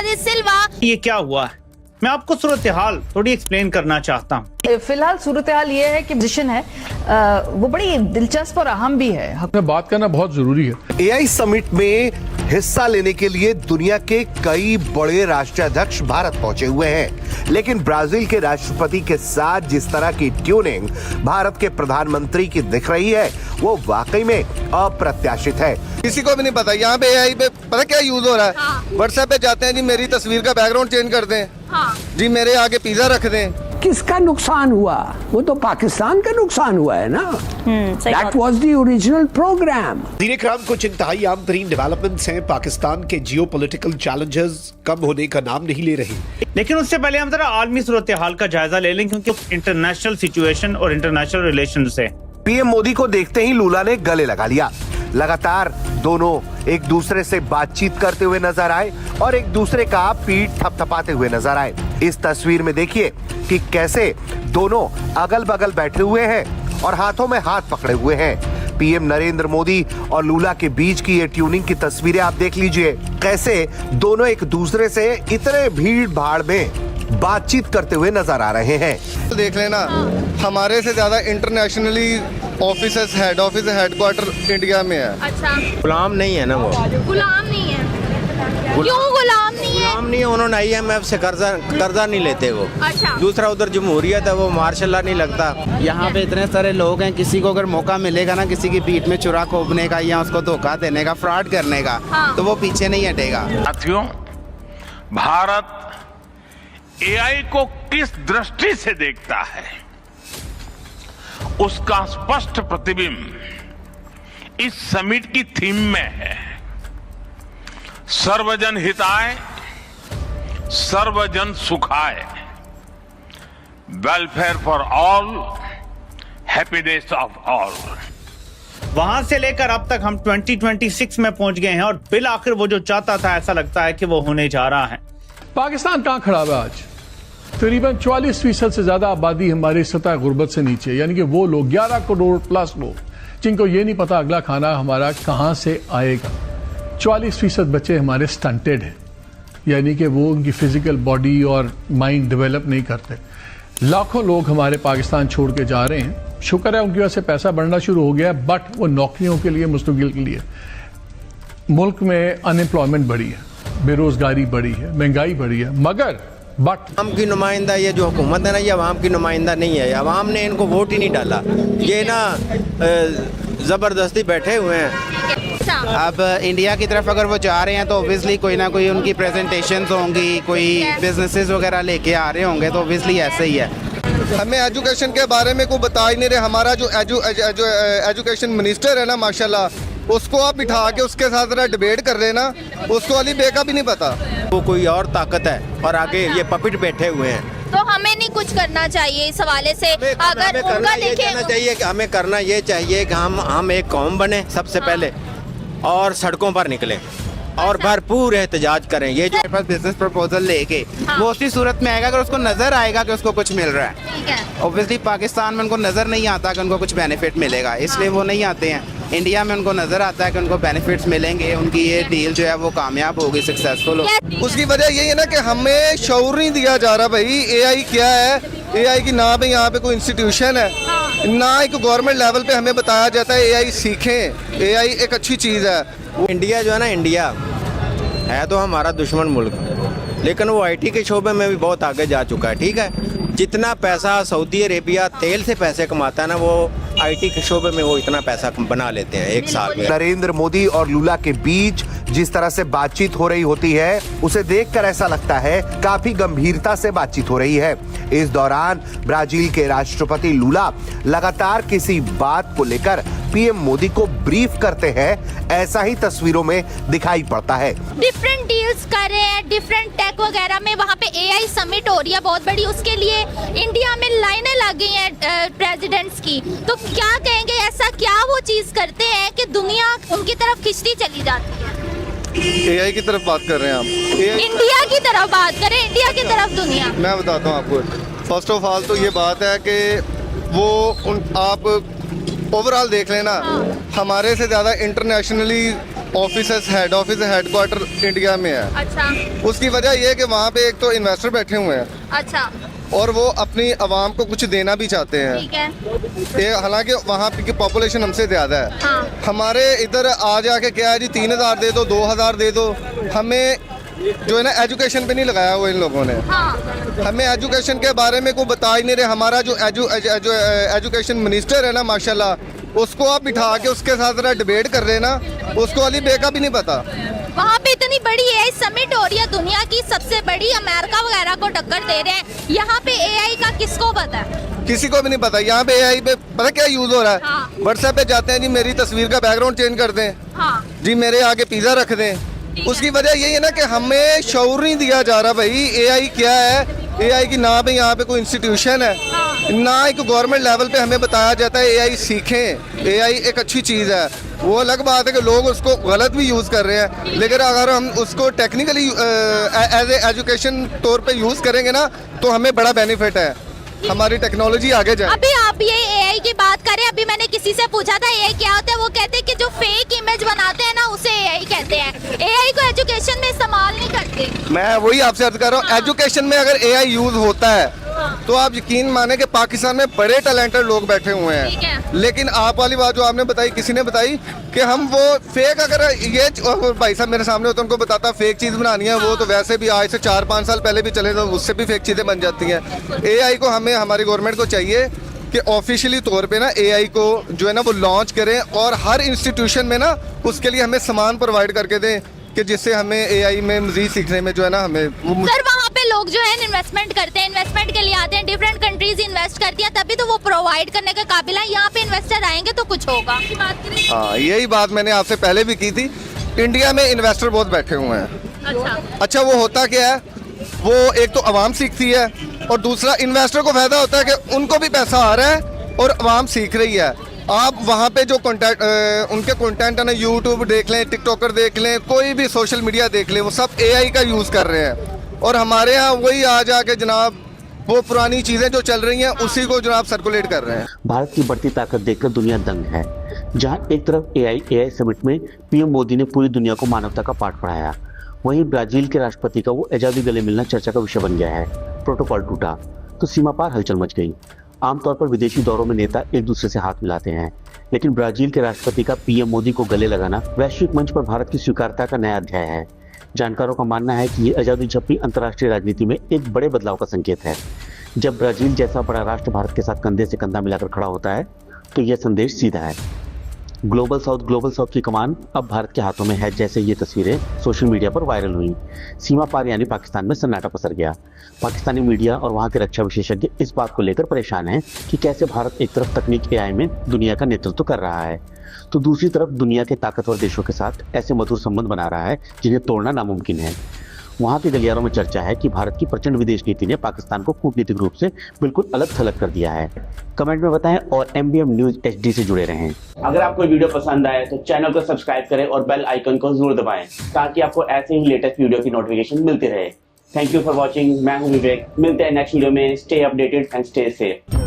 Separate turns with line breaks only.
Andrés Silva.
ये क्या हुआ है? मैं आपको सूरत हाल थोड़ी एक्सप्लेन करना चाहता हूँ।
फिलहाल सूरत हाल ये है कि पोजीशन है वो बड़ी दिलचस्प और अहम भी है।
बात करना बहुत जरूरी है।
एआई समिट में हिस्सा लेने के लिए दुनिया के कई बड़े राष्ट्राध्यक्ष भारत पहुंचे हुए हैं, लेकिन ब्राजील के राष्ट्रपति के साथ जिस तरह की ट्यूनिंग भारत के प्रधानमंत्री की दिख रही है वो वाकई में अप्रत्याशित है।
किसी को भी नहीं पता यहाँ पे एआई पे पता क्या यूज हो रहा है।
हाँ।
व्हाट्सएप पे जाते हैं जी मेरी तस्वीर का बैकग्राउंड चेंज कर दें,
हाँ।
जी मेरे आगे पिज्जा रख दें।
किसका नुकसान हुआ? वो तो पाकिस्तान का नुकसान हुआ है ना। That was the original program.
दीन-ए-इकराम कुछ इंतहाई आम तरीन डेवलपमेंट्स हैं। पाकिस्तान के जियोपॉलिटिकल चैलेंजेस कम होने का नाम नहीं ले रहे।
लेकिन उससे पहले हम जरा आलमी सूरत हाल का जायजा ले लें, क्योंकि इंटरनेशनल सिचुएशन और इंटरनेशनल रिलेशन से
पीएम मोदी को देखते ही लूला ने गले लगा लिया। लगातार दोनों एक दूसरे से बातचीत करते हुए नजर आए और एक दूसरे का पीठ थपथपाते हुए नजर आए। इस तस्वीर में देखिए कि कैसे दोनों अगल बगल बैठे हुए हैं और हाथों में हाथ पकड़े हुए हैं। पीएम नरेंद्र मोदी और लूला के बीच की ये ट्यूनिंग की तस्वीरें आप देख लीजिए, कैसे दोनों एक दूसरे से इतने भीड़ भाड़ में बातचीत करते हुए नजर आ रहे हैं।
देख लेना, हमारे से ज्यादा internationally offices head office headquarter India में है।
अच्छा,
गुलाम नहीं है ना वो।
गुलाम नहीं है। क्यों गुलाम नहीं है?
गुलाम नहीं है, उन्होंने IMF से कर्जा नहीं लेते वो।
अच्छा।
दूसरा उधर जमहूरियत है, वो मार्शल नहीं लगता। यहाँ पे इतने सारे लोग हैं, किसी को अगर मौका मिलेगा ना किसी की पीठ में चुरा खोपने का या उसको धोखा देने का, फ्रॉड करने का,
हाँ।
तो वो पीछे नहीं हटेगा।
साथियों, भारत AI को किस दृष्टि से देखता है उसका स्पष्ट प्रतिबिंब इस समिट की थीम में है। सर्वजन हिताय, सर्वजन सुखाय, welfare for all, happiness of all.
वहां से लेकर अब तक हम 2026 में पहुंच गए हैं और बिल आखिर वो जो चाहता था ऐसा लगता है कि वो होने जा रहा है।
पाकिस्तान कहाँ खड़ा है आज? तकरीबन 44% से ज्यादा आबादी हमारी सतह गुर्बत से नीचे, यानी कि वो लोग 11 करोड़ प्लस लोग जिनको ये नहीं पता अगला खाना हमारा कहाँ से आएगा। 44% बच्चे हमारे स्टंटेड हैं, यानी कि वो उनकी फिजिकल बॉडी और माइंड डेवलप नहीं करते। लाखों लोग हमारे पाकिस्तान छोड़ के जा रहे हैं। शुक्र है उनकी वजह से पैसा बढ़ना शुरू हो गया, बट वो नौकरियों के लिए, मुस्तकिल के लिए। मुल्क में अनएम्प्लॉयमेंट बढ़ी है, बेरोजगारी बढ़ी है, महंगाई बढ़ी है, मगर
आवाम की नुमाइंदा ये जो हुकूमत है ना, ये आवाम की नुमाइंदा नहीं है। आवाम ने इनको वोट ही नहीं डाला, ये ना जबरदस्ती बैठे हुए हैं। अब इंडिया की तरफ अगर वो जा रहे हैं तो ऑब्वियसली कोई ना कोई उनकी प्रेजेंटेशंस होंगी, कोई बिजनेसेस वगैरह लेके आ रहे होंगे, तो ऑब्वियसली ऐसे ही है।
हमें एजुकेशन के बारे में कोई बता ही नहीं रहे। हमारा जो एजुकेशन मिनिस्टर है ना, माशाल्लाह, उसको आप बिठा के उसके साथ जरा डिबेट कर लेना, उसको अली बेका भी नहीं पता।
वो कोई और ताकत है और आगे ये पपिट बैठे हुए हैं।
तो हमें नहीं कुछ करना चाहिए इस हवाले से? अगर उनका देखें,
हमें करना ये चाहिए कि हम एक कौम बने सबसे पहले और सड़कों पर निकलें और भरपूर एहतजाज करें। ये जो पास बिजनेस प्रपोजल लेके वो उसी सूरत में आएगा अगर उसको नजर आएगा कि उसको कुछ मिल रहा है। ऑब्वियसली पाकिस्तान में उनको नजर नहीं आता कि उनको कुछ बेनिफिट मिलेगा, इसलिए वो नहीं आते हैं। इंडिया में उनको नजर आता है कि उनको बेनिफिट्स मिलेंगे, उनकी ये डील जो है वो कामयाब होगी, सक्सेसफुल होगी।
उसकी वजह यही है ना कि हमें शऊर नहीं दिया जा रहा। भाई एआई क्या है? एआई की ना पे यहाँ पे कोई इंस्टीट्यूशन है ना एक गवर्नमेंट लेवल पे हमें बताया जाता है एआई सीखें। एआई एक अच्छी चीज़ है।
इंडिया जो है ना, इंडिया है तो हमारा दुश्मन मुल्क, लेकिन वो IT के शोबे में भी बहुत आगे जा चुका है। ठीक है, जितना पैसा सऊदी अरेबिया तेल से पैसे कमाता है ना, वो IT के शोबे में वो इतना पैसा बना लेते हैं एक साल में।
नरेंद्र मोदी और लूला के बीच जिस तरह से बातचीत हो रही होती है उसे देखकर ऐसा लगता है काफी गंभीरता से बातचीत हो रही है। इस दौरान ब्राजील के राष्ट्रपति लूला लगातार किसी बात को लेकर पीएम मोदी को ब्रीफ करते हैं, ऐसा ही तस्वीरों में दिखाई पड़ता है।
डिफरेंट डील्स कर रहे हैं, डिफरेंट टेक वगैरह में। वहाँ पे AI समिट हो रही है बहुत बड़ी, उसके लिए इंडिया में लाइनें लग गई हैं प्रेसिडेंट्स की। तो क्या कहेंगे, ऐसा क्या वो चीज करते हैं कि दुनिया उनकी तरफ खिंचती चली जाती है?
एआई की तरफ बात कर रहे हैं हम,
इंडिया की तरफ बात करें, इंडिया की तरफ दुनिया।
मैं बताता हूँ आपको। फर्स्ट ऑफ ऑल तो ये बात है कि वो आप ओवरऑल देख लेना, हमारे से ज़्यादा internationally office head office headquarter India में है।
अच्छा
उसकी वजह यह है कि वहाँ पे एक तो इन्वेस्टर बैठे हुए हैं
अच्छा
और वो अपनी आवाम को कुछ देना भी चाहते हैं।
ठीक है।
हालांकि वहाँ की पॉपुलेशन हमसे ज़्यादा है।
हाँ।
हमारे इधर आ जाके क्या है जी 3000 दे दो 2000 दे दो, हमें जो है ना एजुकेशन पे नहीं लगाया हुआ इन लोगों ने।
हाँ।
हमें एजुकेशन के बारे में कोई बता ही नहीं रहे। हमारा जो एजुकेशन मिनिस्टर है ना माशाल्लाह, उसको आप बिठा के उसके साथ ज़रा डिबेट कर रहे हैं ना, उसको अली बे का भी नहीं पता।
वहाँ पे इतनी बड़ी एआई समिट हो रही है, दुनिया की सबसे बड़ी, अमेरिका वगैरह को टक्कर दे रहे हैं। यहाँ पे एआई का किसको पता है?
किसी को भी नहीं पता। यहाँ पे एआई पे पता क्या यूज हो रहा है?
हाँ।
व्हाट्सएप पे जाते हैं जी मेरी तस्वीर का बैकग्राउंड चेंज कर दें,
हाँ।
जी मेरे आगे पिज्जा रख दें। उसकी वजह यही है ना कि हमें शऊर नहीं दिया जा रहा भाई एआई क्या है। एआई की ना पे यहाँ पे कोई इंस्टीट्यूशन है, ना एक गवर्नमेंट लेवल पे हमें बताया जाता है एआई सीखें, एआई एक अच्छी चीज़ है। वो अलग बात है कि लोग उसको गलत भी यूज़ कर रहे हैं, लेकिन अगर हम उसको टेक्निकली एज ए एजुकेशन तौर पे यूज़ करेंगे ना तो हमें बड़ा बेनिफिट है, हमारी टेक्नोलॉजी आगे जाए।
अभी आप ये एआई की बात करें, अभी मैंने किसी से पूछा था एआई क्या होता है, वो कहते हैं कि जो फेक इमेज बनाते हैं ना उसे एआई कहते हैं। एआई को एजुकेशन में इस्तेमाल नहीं करते।
मैं वही आपसे अर्ज कर रहा हूँ, एजुकेशन में अगर एआई यूज होता है तो आप यकीन माने कि पाकिस्तान में बड़े टैलेंटेड लोग बैठे हुए हैं। लेकिन आप वाली बात जो आपने बताई, किसी ने बताई कि हम वो फेक, अगर ये भाई साहब मेरे सामने होते उनको बताता फेक चीज़ बनानी है, वो तो वैसे भी आज से 4-5 साल पहले भी चले तो उससे भी फेक चीज़ें बन जाती हैं। एआई को हमें हमारी गवर्नमेंट को चाहिए कि ऑफिशियली तौर पे ना एआई को जो है ना वो लॉन्च करें और हर इंस्टीट्यूशन में ना उसके लिए हमें सामान प्रोवाइड करके दें कि जिससे हमें एआई में मजीद सीखने में जो है ना हमें
सर वहाँ पे लोग जो है इन्वेस्टमेंट करते हैं, इन्वेस्टमेंट के लिए आते हैं, डिफरेंट कंट्रीज इन्वेस्ट करती है तभी तो वो प्रोवाइड करने के काबिल है। यहाँ पे इन्वेस्टर आएंगे तो कुछ होगा।
हाँ, यही बात मैंने आपसे पहले भी की थी। इंडिया में इन्वेस्टर बहुत बैठे हुए हैं। अच्छा वो होता क्या है, वो एक तो आवाम सीखती है और दूसरा इन्वेस्टर को फायदा होता है कि उनको भी पैसा आ रहा है और आवाम सीख रही है। आप वहाँ पे जो कंटेंट उनके कंटेंट है ना, यूट्यूब देख लें, टिकटॉकर देख लें, कोई भी सोशल मीडिया देख लें, वो सब एआई का यूज़ कर रहे हैं। और हमारे यहाँ वही आ जाके जनाब वो पुरानी चीज़ें जो चल रही हैं उसी को जनाब सर्कुलेट कर रहे हैं।
भारत की बढ़ती ताकत देखकर दुनिया दंग है। जहां एक तरफ एआई समिट में पीएम मोदी ने पूरी दुनिया को मानवता का पाठ पढ़ाया, वहीं ब्राजील के राष्ट्रपति का वो आजादी गले मिलना चर्चा का विषय बन गया है। प्रोटोकॉल टूटा तो सीमा पार हलचल मच गई। आमतौर पर विदेशी दौरों में नेता एक दूसरे से हाथ मिलाते हैं, लेकिन ब्राजील के राष्ट्रपति का पीएम मोदी को गले लगाना वैश्विक मंच पर भारत की स्वीकार्यता का नया अध्याय है। जानकारों का मानना है कि ये आजादी झप्पी अंतर्राष्ट्रीय राजनीति में एक बड़े बदलाव का संकेत है। जब ब्राजील जैसा बड़ा राष्ट्र भारत के साथ कंधे से कंधा मिलाकर खड़ा होता है तो यह संदेश सीधा है। ग्लोबल साउथ की कमान अब भारत के हाथों में है, जैसे ये तस्वीरें सोशल मीडिया पर वायरल हुई। सीमा पार यानी पाकिस्तान में सन्नाटा पसर गया। पाकिस्तानी मीडिया और वहां के रक्षा विशेषज्ञ इस बात को लेकर परेशान हैं कि कैसे भारत एक तरफ तकनीक एआई में दुनिया का नेतृत्व कर रहा है तो दूसरी तरफ दुनिया के ताकतवर देशों के साथ ऐसे मधुर संबंध बना रहा है जिन्हें तोड़ना नामुमकिन है। वहां के गलियारों में चर्चा है कि भारत की प्रचंड विदेश नीति ने पाकिस्तान को कूटनीतिक रूप से बिल्कुल अलग थलग कर दिया है। कमेंट में बताएं और MBM न्यूज HD से जुड़े रहें।
अगर आपको वीडियो पसंद आए तो चैनल को सब्सक्राइब करें और बेल आइकन को जरूर दबाएं ताकि आपको ऐसे ही लेटेस्ट वीडियो की नोटिफिकेशन मिलती रहे। Thank you for watching. मैं हूं विवेक। मिलते हैं नेक्स्ट वीडियो में। Stay updated and stay safe.